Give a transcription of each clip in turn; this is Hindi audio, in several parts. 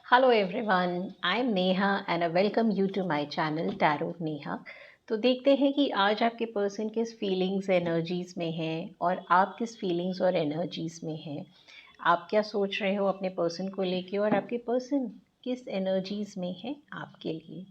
Hello everyone, I am Neha and I welcome you to my channel Tarot Neha। तो देखते हैं कि आज आपके पर्सन किस फीलिंग्स एनर्जीज में हैं और आप किस फीलिंग्स और एनर्जीज में हैं। आप क्या सोच रहे हो अपने पर्सन को लेके और आपके पर्सन किस एनर्जीज में है आपके लिए।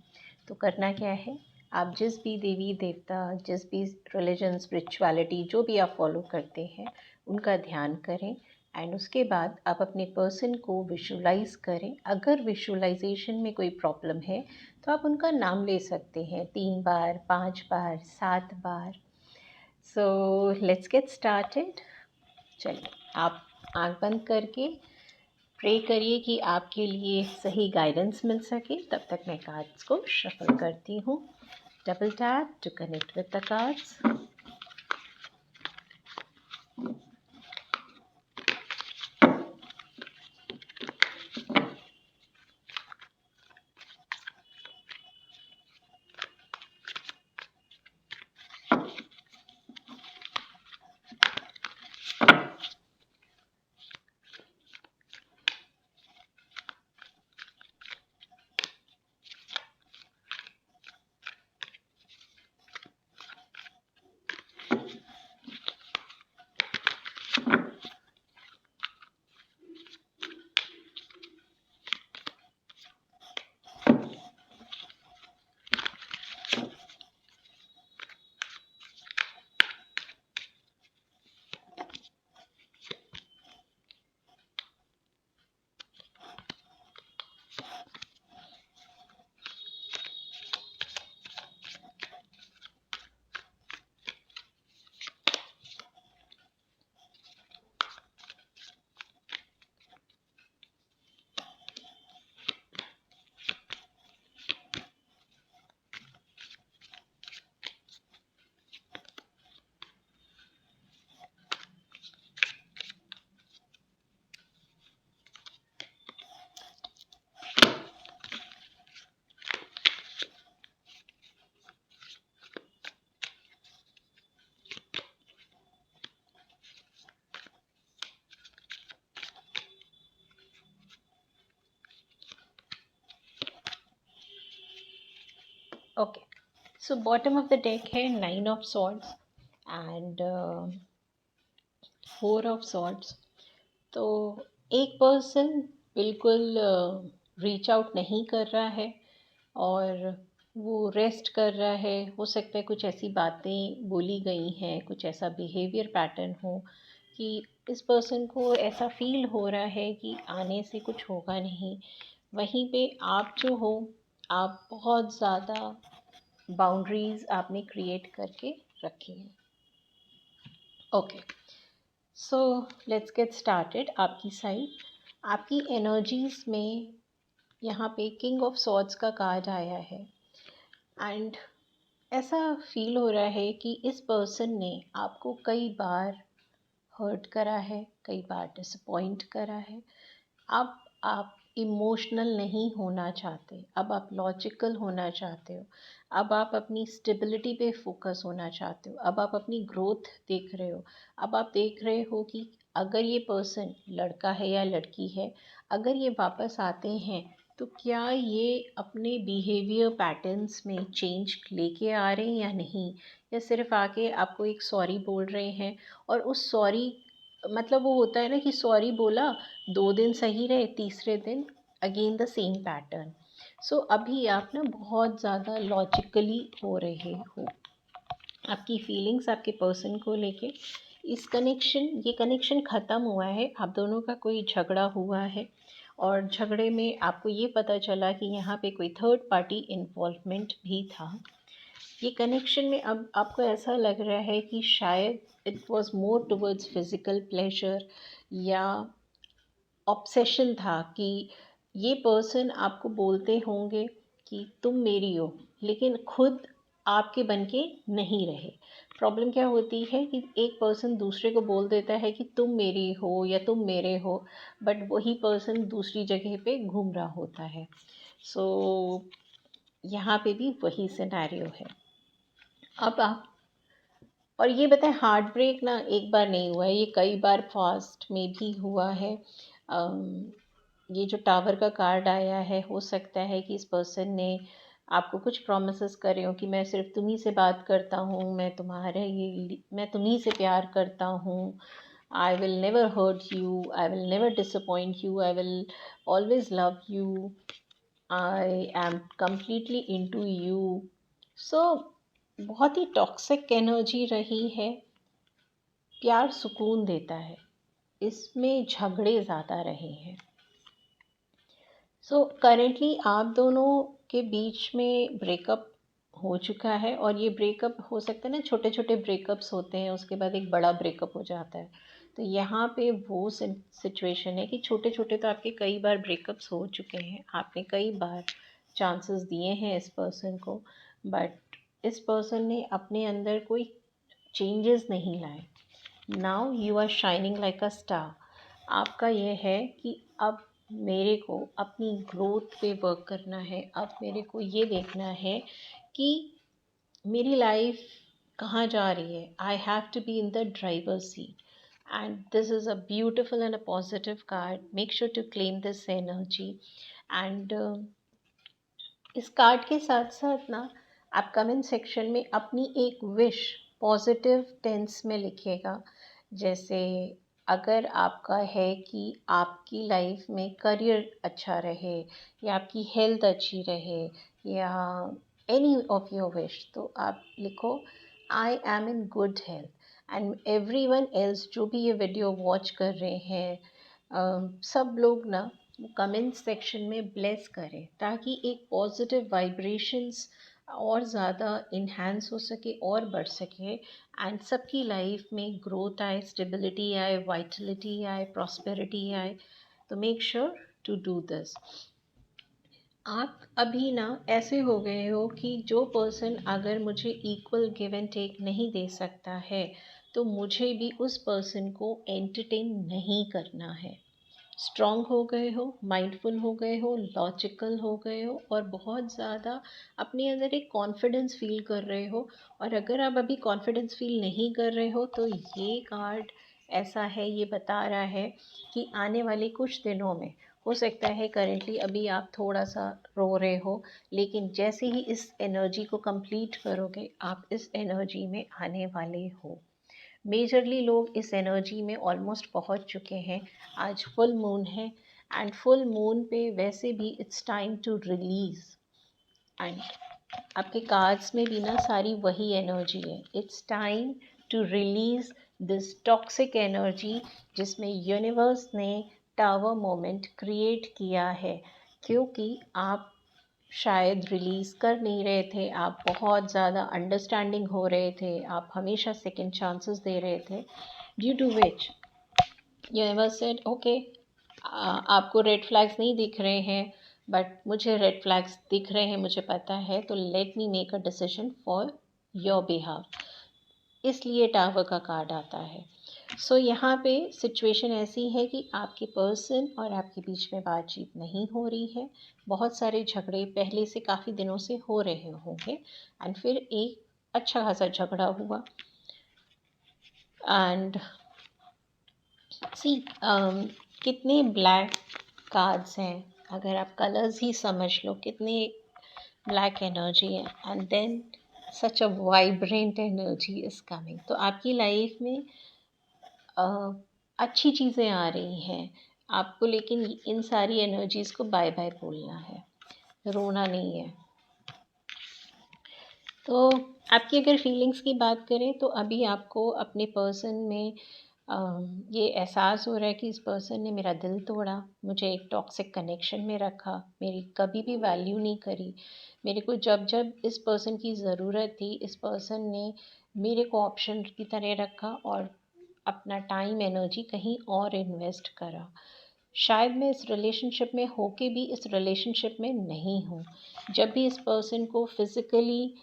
तो करना क्या है, आप जिस भी देवी देवता, जिस भी रिलीजन, स्पिरिचुअलिटी जो भी आप फॉलो करते हैं उनका ध्यान करें एंड उसके बाद आप अपने पर्सन को विजुलाइज करें। अगर विजुलाइजेशन में कोई प्रॉब्लम है तो आप उनका नाम ले सकते हैं 3 बार, 5 बार, 7 बार। So let's get started. चलिए, आप आंख बंद करके प्रे करिए कि आपके लिए सही गाइडेंस मिल सके। तब तक मैं कार्ड्स को शफल करती हूँ। Double tap to connect with the cards. Okay, so bottom of the deck है 9 of swords and 4 of swords. तो एक पर्सन बिल्कुल रीच आउट नहीं कर रहा है और वो रेस्ट कर रहा है। हो सकता है कुछ ऐसी बातें बोली गई हैं, कुछ ऐसा बिहेवियर पैटर्न हो कि इस पर्सन को ऐसा फील हो रहा है कि आने से कुछ होगा नहीं। वहीं पे आप जो हो, आप बहुत ज़्यादा बाउंड्रीज़ आपने क्रिएट करके रखी हैं। Okay, so let's get started. आपकी साइड, आपकी एनर्जीज में यहाँ पे किंग ऑफ सॉर्ड्स का कार्ड आया है एंड ऐसा फील हो रहा है कि इस पर्सन ने आपको कई बार हर्ट करा है, कई बार डिसअपॉइंट करा है। आप इमोशनल नहीं होना चाहते, अब आप लॉजिकल होना चाहते हो। अब आप अपनी स्टेबिलिटी पे फोकस होना चाहते हो। अब आप अपनी ग्रोथ देख रहे हो। अब आप देख रहे हो कि अगर ये पर्सन लड़का है या लड़की है, अगर ये वापस आते हैं तो क्या ये अपने बिहेवियर पैटर्न्स में चेंज लेके आ रहे हैं या नहीं, या सिर्फ आके आपको एक सॉरी बोल रहे हैं। और उस सॉरी, मतलब वो होता है ना कि सॉरी बोला, 2 दिन सही रहे, तीसरे दिन अगेन द सेम पैटर्न। सो अभी आप ना बहुत ज़्यादा लॉजिकली हो रहे हो। आपकी फीलिंग्स आपके पर्सन को लेके, ये कनेक्शन ख़त्म हुआ है। आप दोनों का कोई झगड़ा हुआ है और झगड़े में आपको ये पता चला कि यहाँ पे कोई थर्ड पार्टी इन्वॉल्वमेंट भी था। ये कनेक्शन में अब आपको ऐसा लग रहा है कि शायद it was more towards physical pleasure या ऑब्सेशन था कि ये पर्सन आपको बोलते होंगे कि तुम मेरी हो, लेकिन खुद आपके बन के नहीं रहे। प्रॉब्लम क्या होती है कि एक पर्सन दूसरे को बोल देता है कि तुम मेरी हो या तुम मेरे हो, बट वही पर्सन दूसरी जगह पे घूम रहा होता है। सो यहाँ पे भी वही सिनेरियो है। अब आप, और ये बताएं, हार्ट ब्रेक ना एक बार नहीं हुआ है, ये कई बार फास्ट में भी हुआ है। ये जो टावर का कार्ड आया है, हो सकता है कि इस पर्सन ने आपको कुछ प्रॉमिसेस करे हो कि मैं सिर्फ तुम्ही से बात करता हूँ, मैं तुम्ही से प्यार करता हूँ, I will never hurt you, I will never disappoint you, I will always love you, I am completely into you. So बहुत ही टॉक्सिक एनर्जी रही है। प्यार सुकून देता है, इसमें झगड़े ज़्यादा रहे हैं। सो करेंटली आप दोनों के बीच में ब्रेकअप हो चुका है, और ये ब्रेकअप हो सकता है ना, छोटे छोटे ब्रेकअप्स होते हैं, उसके बाद एक बड़ा ब्रेकअप हो जाता है। तो यहाँ पे वो सिचुएशन है कि छोटे छोटे तो आपके कई बार ब्रेकअप्स हो चुके हैं, आपने कई बार चांसेस दिए हैं इस पर्सन को, बट इस पर्सन ने अपने अंदर कोई चेंजेस नहीं लाए। Now you are shining like a star. आपका ये है कि अब मेरे को अपनी ग्रोथ पे वर्क करना है, अब मेरे को ये देखना है कि मेरी लाइफ कहाँ जा रही है। I have to be in the driver seat, and this is a beautiful and a positive card. Make sure to claim this energy. And इस कार्ड के साथ साथ ना, आप कमेंट सेक्शन में अपनी एक विश पॉजिटिव टेंस में लिखिएगा। जैसे अगर आपका है कि आपकी लाइफ में करियर अच्छा रहे, या आपकी हेल्थ अच्छी रहे, या एनी ऑफ योर विश, तो आप लिखो I am in good health. And every one else जो भी ये वीडियो वॉच कर रहे हैं, सब लोग ना कमेंट सेक्शन में ब्लेस करें, ताकि एक पॉजिटिव वाइब्रेशंस और ज़्यादा इन्हांस हो सके और बढ़ सके, एंड सबकी लाइफ में ग्रोथ आए, स्टेबिलिटी आए, वाइटलिटी आए, प्रॉस्पेरिटी आए। तो make sure to do this. आप अभी ना ऐसे हो गए हो कि जो पर्सन अगर मुझे इक्वल गिव एंड टेक नहीं दे सकता है, तो मुझे भी उस पर्सन को एंटरटेन नहीं करना है। स्ट्रॉन्ग हो गए हो, माइंडफुल हो गए हो, लॉजिकल हो गए हो, और बहुत ज़्यादा अपने अंदर एक कॉन्फिडेंस फील कर रहे हो। और अगर आप अभी कॉन्फिडेंस फील नहीं कर रहे हो, तो ये कार्ड ऐसा है, ये बता रहा है कि आने वाले कुछ दिनों में हो सकता है, करेंटली अभी आप थोड़ा सा रो रहे हो, लेकिन जैसे ही इस एनर्जी को कंप्लीट करोगे, आप इस एनर्जी में आने वाले हो। मेजरली लोग इस एनर्जी में ऑलमोस्ट पहुंच चुके हैं। आज फुल मून है, एंड फुल मून पे वैसे भी it's time to release. And आपके कार्ड्स में भी ना सारी वही एनर्जी है। It's time to release this toxic energy, जिसमें यूनिवर्स ने टावर मोमेंट क्रिएट किया है, क्योंकि आप शायद रिलीज़ कर नहीं रहे थे, आप बहुत ज़्यादा अंडरस्टैंडिंग हो रहे थे, आप हमेशा सेकंड चांसेस दे रहे थे, due to which universe said okay, आपको रेड फ्लैग्स नहीं दिख रहे हैं, बट मुझे रेड फ्लैग्स दिख रहे हैं, मुझे पता है, तो let me make a decision for your behalf. इसलिए टावर का कार्ड आता है। सो यहाँ पे सिचुएशन ऐसी है कि आपके पर्सन और आपके बीच में बातचीत नहीं हो रही है। बहुत सारे झगड़े पहले से काफ़ी दिनों से हो रहे होंगे, एंड फिर एक अच्छा खासा झगड़ा हुआ। एंड सी कितने ब्लैक कार्ड्स हैं, अगर आप कलर्स ही समझ लो, कितने ब्लैक एनर्जी है, and then such a vibrant energy is coming. तो आपकी लाइफ में अच्छी चीज़ें आ रही हैं आपको, लेकिन इन सारी एनर्जीज़ को बाय बाय बोलना है, रोना नहीं है। तो आपकी अगर फीलिंग्स की बात करें, तो अभी आपको अपने पर्सन में ये एहसास हो रहा है कि इस पर्सन ने मेरा दिल तोड़ा, मुझे एक टॉक्सिक कनेक्शन में रखा, मेरी कभी भी वैल्यू नहीं करी। मेरे को जब जब इस पर्सन की ज़रूरत थी, इस पर्सन ने मेरे को ऑप्शन की तरह रखा, और अपना टाइम एनर्जी कहीं और इन्वेस्ट करा। शायद मैं इस रिलेशनशिप में होके भी इस रिलेशनशिप में नहीं हूँ। जब भी इस पर्सन को फिज़िकली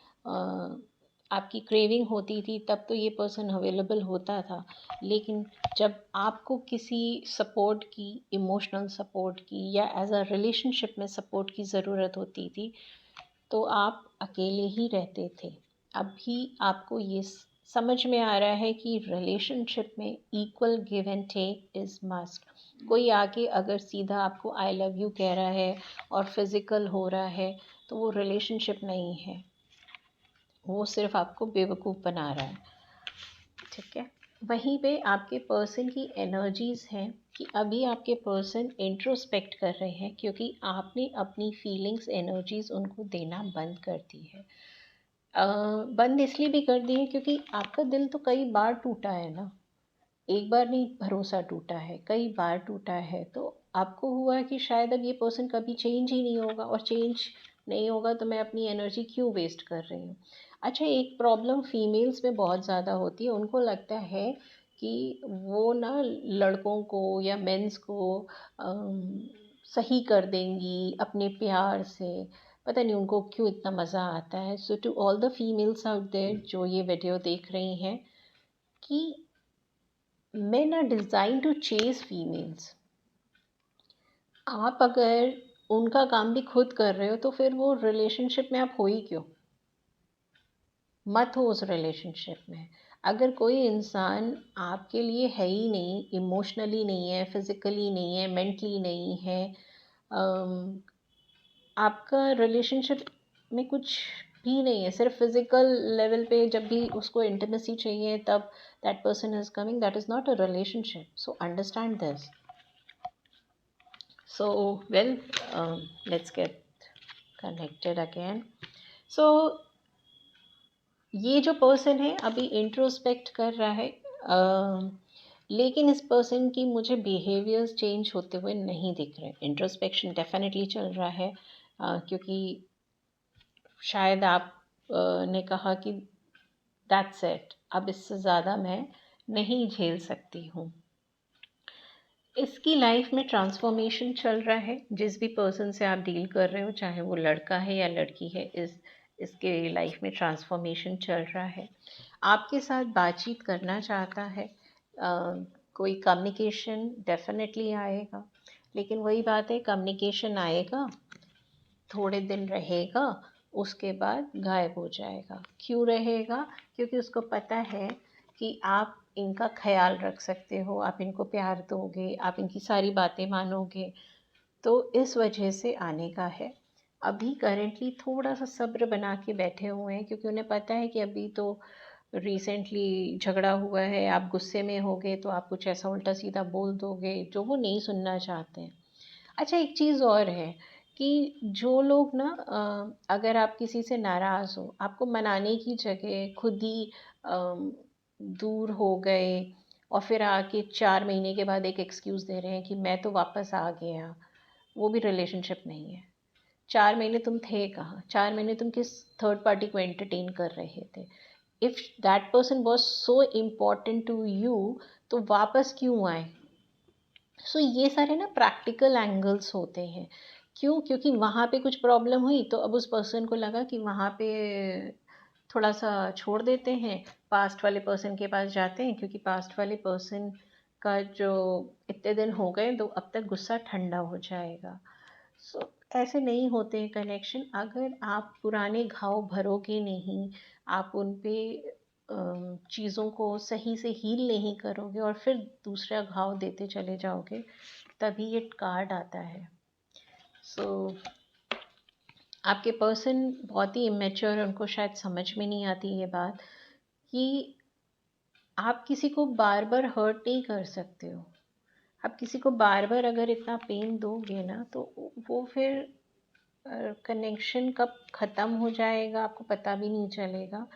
आपकी क्रेविंग होती थी, तब तो ये पर्सन अवेलेबल होता था, लेकिन जब आपको किसी सपोर्ट की, इमोशनल सपोर्ट की, या एज अ रिलेशनशिप में सपोर्ट की ज़रूरत होती थी, तो आप अकेले ही रहते थे। अभी आपको ये समझ में आ रहा है कि रिलेशनशिप में equal give and take is must. कोई आके अगर सीधा आपको आई लव यू कह रहा है और फिज़िकल हो रहा है तो वो रिलेशनशिप नहीं है, वो सिर्फ आपको बेवकूफ़ बना रहा है। ठीक है, वहीं पे आपके पर्सन की एनर्जीज़ हैं कि अभी आपके पर्सन इंट्रोस्पेक्ट कर रहे हैं क्योंकि आपने अपनी फीलिंग्स एनर्जीज़ उनको देना बंद कर दी है। बंद इसलिए भी कर दी है क्योंकि आपका दिल तो कई बार टूटा है ना, एक बार नहीं भरोसा टूटा है, कई बार टूटा है। तो आपको हुआ कि शायद अब ये पर्सन कभी चेंज ही नहीं होगा, और चेंज नहीं होगा तो मैं अपनी एनर्जी क्यों वेस्ट कर रही हूँ। अच्छा, एक प्रॉब्लम फीमेल्स में बहुत ज़्यादा होती है, उनको लगता है कि वो ना लड़कों को या मेंस को सही कर देंगी अपने प्यार से। पता नहीं उनको क्यों इतना मज़ा आता है। So to all the females out there जो ये वीडियो देख रही हैं, कि men are designed to chase females। आप अगर उनका काम भी खुद कर रहे हो तो फिर वो रिलेशनशिप में आप हो ही क्यों, मत हो उस रिलेशनशिप में। अगर कोई इंसान आपके लिए है ही नहीं, इमोशनली नहीं है, फिज़िकली नहीं है, मेंटली नहीं है, आपका रिलेशनशिप में कुछ भी नहीं है, सिर्फ फिजिकल लेवल पे जब भी उसको इंटीमेसी चाहिए तब that person is coming, that is not a relationship. So understand this. So, well, let's get connected again. So, ये जो पर्सन है अभी इंट्रोस्पेक्ट कर रहा है, लेकिन इस पर्सन की मुझे बिहेवियर्स चेंज होते हुए नहीं दिख रहे। इंट्रोस्पेक्शन डेफिनेटली चल रहा है, क्योंकि शायद आप ने कहा कि दैट्स इट, अब इससे ज़्यादा मैं नहीं झेल सकती हूँ। इसकी लाइफ में ट्रांसफॉर्मेशन चल रहा है, जिस भी पर्सन से आप डील कर रहे हो, चाहे वो लड़का है या लड़की है, इसके लाइफ में ट्रांसफॉर्मेशन चल रहा है। आपके साथ बातचीत करना चाहता है, कोई कम्युनिकेशन डेफिनेटली आएगा, लेकिन वही बात है, कम्युनिकेशन आएगा, थोड़े दिन रहेगा, उसके बाद गायब हो जाएगा। क्यों रहेगा? क्योंकि उसको पता है कि आप इनका ख्याल रख सकते हो, आप इनको प्यार दोगे, आप इनकी सारी बातें मानोगे, तो इस वजह से आने का है। अभी करेंटली थोड़ा सा सब्र बना के बैठे हुए हैं, क्योंकि उन्हें पता है कि अभी तो रिसेंटली झगड़ा हुआ है, आप गुस्से में होगे तो आप कुछ ऐसा उल्टा सीधा बोल दोगे जो वो नहीं सुनना चाहते हैं। अच्छा, एक चीज़ और है कि जो लोग ना, अगर आप किसी से नाराज़ हो, आपको मनाने की जगह खुद ही दूर हो गए और फिर आके 4 महीने के बाद एक एक्सक्यूज़ दे रहे हैं कि मैं तो वापस आ गया, वो भी रिलेशनशिप नहीं है। 4 महीने तुम थे कहाँ? 4 महीने तुम किस थर्ड पार्टी को एंटरटेन कर रहे थे? If that person was so important to you, तो वापस क्यों आए? सो ये सारे ना प्रैक्टिकल एंगल्स होते हैं। क्यों? क्योंकि वहाँ पे कुछ प्रॉब्लम हुई तो अब उस पर्सन को लगा कि वहाँ पे थोड़ा सा छोड़ देते हैं, पास्ट वाले पर्सन के पास जाते हैं, क्योंकि पास्ट वाले पर्सन का जो इतने दिन हो गए तो अब तक गुस्सा ठंडा हो जाएगा। सो ऐसे नहीं होते हैं कनेक्शन। अगर आप पुराने घाव भरोगे नहीं, आप उन पे चीज़ों को सही से हील नहीं करोगे और फिर दूसरा घाव देते चले जाओगे, तभी ये कार्ड आता है। सो आपके पर्सन बहुत ही इमेच्योर है, उनको शायद समझ में नहीं आती ये बात कि आप किसी को बार बार हर्ट नहीं कर सकते हो। आप किसी को बार बार अगर इतना पेन दोगे ना, तो वो फिर कनेक्शन कब ख़त्म हो जाएगा आपको पता भी नहीं चलेगा,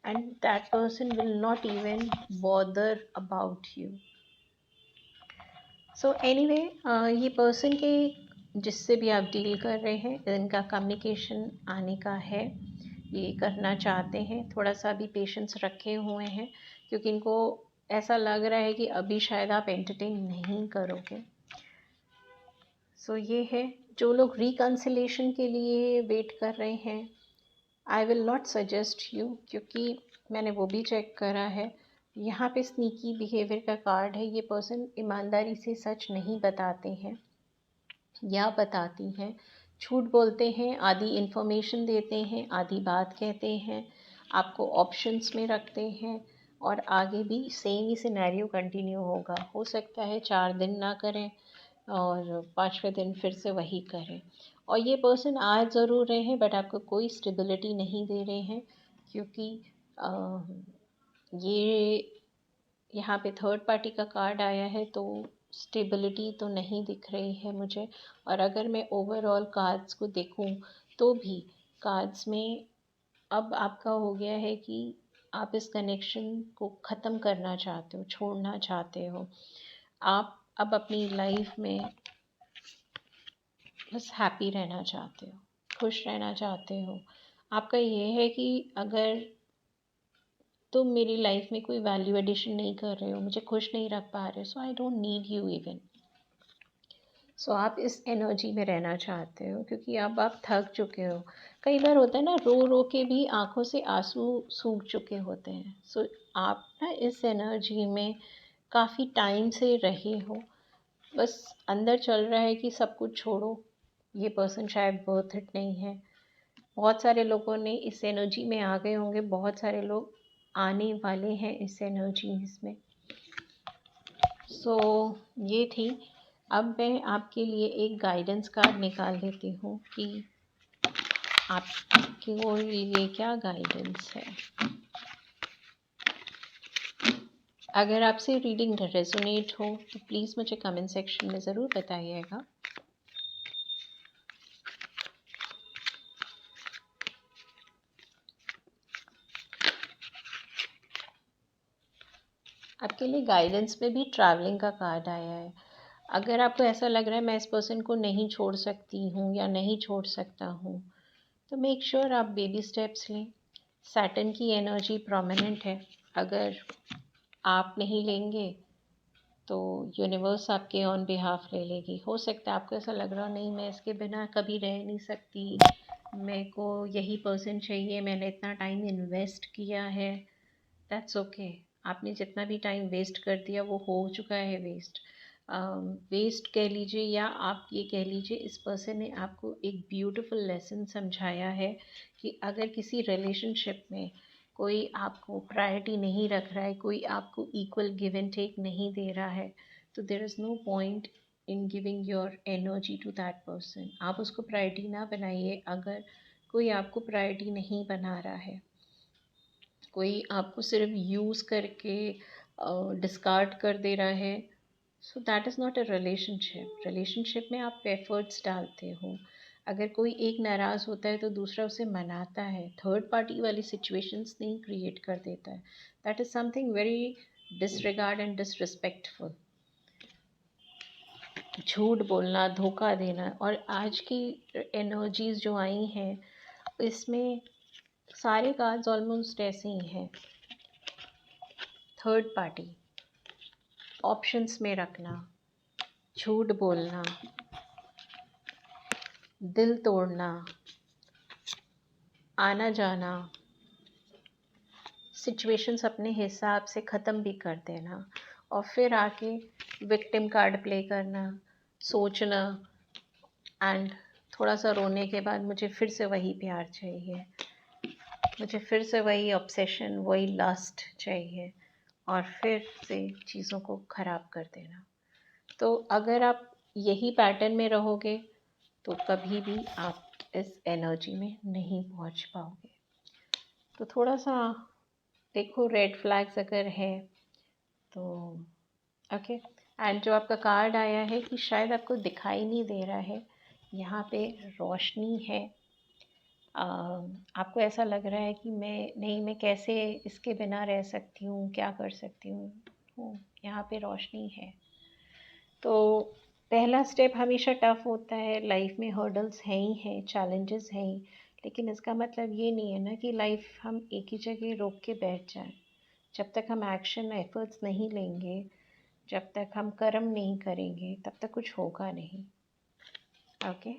and that person will not even bother about you. So anyway, ये पर्सन के जिससे भी आप डील कर रहे हैं, इनका कम्युनिकेशन आने का है, ये करना चाहते हैं। थोड़ा सा भी पेशेंस रखे हुए हैं, क्योंकि इनको ऐसा लग रहा है कि अभी शायद आप एंटरटेन नहीं करोगे। सो ये है, जो लोग रिकन्सिलेशन के लिए वेट कर रहे हैं, I will not suggest you, क्योंकि मैंने वो भी चेक करा है। यहाँ पे स्नीकी बिहेवियर का कार्ड है। ये पर्सन ईमानदारी से सच नहीं बताते हैं या बताती हैं, झूठ बोलते हैं, आधी इन्फॉर्मेशन देते हैं, आधी बात कहते हैं, आपको ऑप्शंस में रखते हैं, और आगे भी सेम ही सिनेरियो कंटिन्यू होगा। हो सकता है 4 दिन ना करें, और 5वें दिन फिर से वही करें। और ये पर्सन आ ज़रूर रहे हैं बट आपको कोई स्टेबिलिटी नहीं दे रहे हैं, क्योंकि ये यहाँ पे थर्ड पार्टी का कार्ड आया है, तो स्टेबिलिटी तो नहीं दिख रही है मुझे। और अगर मैं ओवरऑल कार्ड्स को देखूँ तो भी कार्ड्स में अब आपका हो गया है कि आप इस कनेक्शन को ख़त्म करना चाहते हो, छोड़ना चाहते हो। आप अब अपनी लाइफ में बस हैप्पी रहना चाहते हो, खुश रहना चाहते हो। आपका ये है कि अगर तुम मेरी लाइफ में कोई वैल्यू एडिशन नहीं कर रहे हो, मुझे खुश नहीं रख पा रहे हो, so I don't need you even. So आप इस एनर्जी में रहना चाहते हो, क्योंकि अब आप थक चुके हो। कई बार होता है ना, रो रो के भी आंखों से आंसू सूख चुके होते हैं। सो आप ना इस एनर्जी में काफ़ी टाइम से रहे हो, बस अंदर चल रहा है कि सब कुछ छोड़ो, ये पर्सन शायद वर्थ इट नहीं है। बहुत सारे लोगों ने इस एनर्जी में आ गए होंगे, बहुत सारे लोग आने वाले हैं इस एनर्जीज में। सो ये थी। अब मैं आपके लिए एक गाइडेंस कार्ड निकाल लेती हूँ कि आपके लिए क्या गाइडेंस है। अगर आपसे रीडिंग रेजोनेट हो तो प्लीज़ मुझे कमेंट सेक्शन में ज़रूर बताइएगा। आपके लिए गाइडेंस में भी ट्रैवलिंग का कार्ड आया है। अगर आपको ऐसा लग रहा है मैं इस पर्सन को नहीं छोड़ सकती हूँ या नहीं छोड़ सकता हूँ, तो मेक श्योर आप बेबी स्टेप्स लें। सैटर्न की एनर्जी प्रोमिनेंट है। अगर आप नहीं लेंगे तो यूनिवर्स आपके ऑन बिहाफ ले लेगी। हो सकता है आपको ऐसा लग रहा हो, नहीं मैं इसके बिना कभी रह नहीं सकती, मेरे को यही पर्सन चाहिए, मैंने इतना टाइम इन्वेस्ट किया है। That's okay. आपने जितना भी टाइम वेस्ट कर दिया वो हो चुका है वेस्ट। वेस्ट कह लीजिए, या आप ये कह लीजिए इस पर्सन ने आपको एक ब्यूटीफुल लेसन समझाया है कि अगर किसी रिलेशनशिप में कोई आपको प्रायोरिटी नहीं रख रहा है, कोई आपको इक्वल गिव एंड टेक नहीं दे रहा है, तो there is no point in giving your energy to that person. आप उसको प्रायोरिटी ना बनाइए। अगर कोई आपको प्रायोरिटी नहीं बना रहा है, कोई आपको सिर्फ यूज़ करके डिस्कार्ड कर दे रहा है, so that is not a relationship. Relationship में आप एफर्ट्स डालते हो। अगर कोई एक नाराज़ होता है तो दूसरा उसे मनाता है, थर्ड पार्टी वाली सिचुएशंस नहीं क्रिएट कर देता है। That is something very disregard and disrespectful. झूठ बोलना, धोखा देना। और आज की एनर्जीज जो आई हैं इसमें सारे कार्ड्स ऑलमोस्ट ऐसे ही हैं। थर्ड पार्टी, ऑप्शंस में रखना, झूठ बोलना, दिल तोड़ना, आना जाना, सिचुएशंस अपने हिसाब से ख़त्म भी कर देना, और फिर आके विक्टिम कार्ड प्ले करना, सोचना, एंड थोड़ा सा रोने के बाद मुझे फिर से वही प्यार चाहिए, मुझे फिर से वही ऑब्सेशन, वही लस्ट चाहिए, और फिर से चीज़ों को ख़राब कर देना। तो अगर आप यही पैटर्न में रहोगे तो कभी भी आप इस एनर्जी में नहीं पहुंच पाओगे। तो थोड़ा सा देखो, रेड फ्लैग्स अगर है तो ओके। एंड जो आपका कार्ड आया है कि शायद आपको दिखाई नहीं दे रहा है, यहाँ पे रोशनी है। आपको ऐसा लग रहा है कि मैं कैसे इसके बिना रह सकती हूँ, क्या कर सकती हूँ। यहाँ पे रोशनी है। तो पहला स्टेप हमेशा टफ़ होता है, लाइफ में हर्डल्स हैं ही हैं, चैलेंजेस हैं ही, लेकिन इसका मतलब ये नहीं है ना कि लाइफ हम एक ही जगह रोक के बैठ जाएं। जब तक हम एक्शन एफर्ट्स नहीं लेंगे, जब तक हम कर्म नहीं करेंगे, तब तक कुछ होगा नहीं। ओके।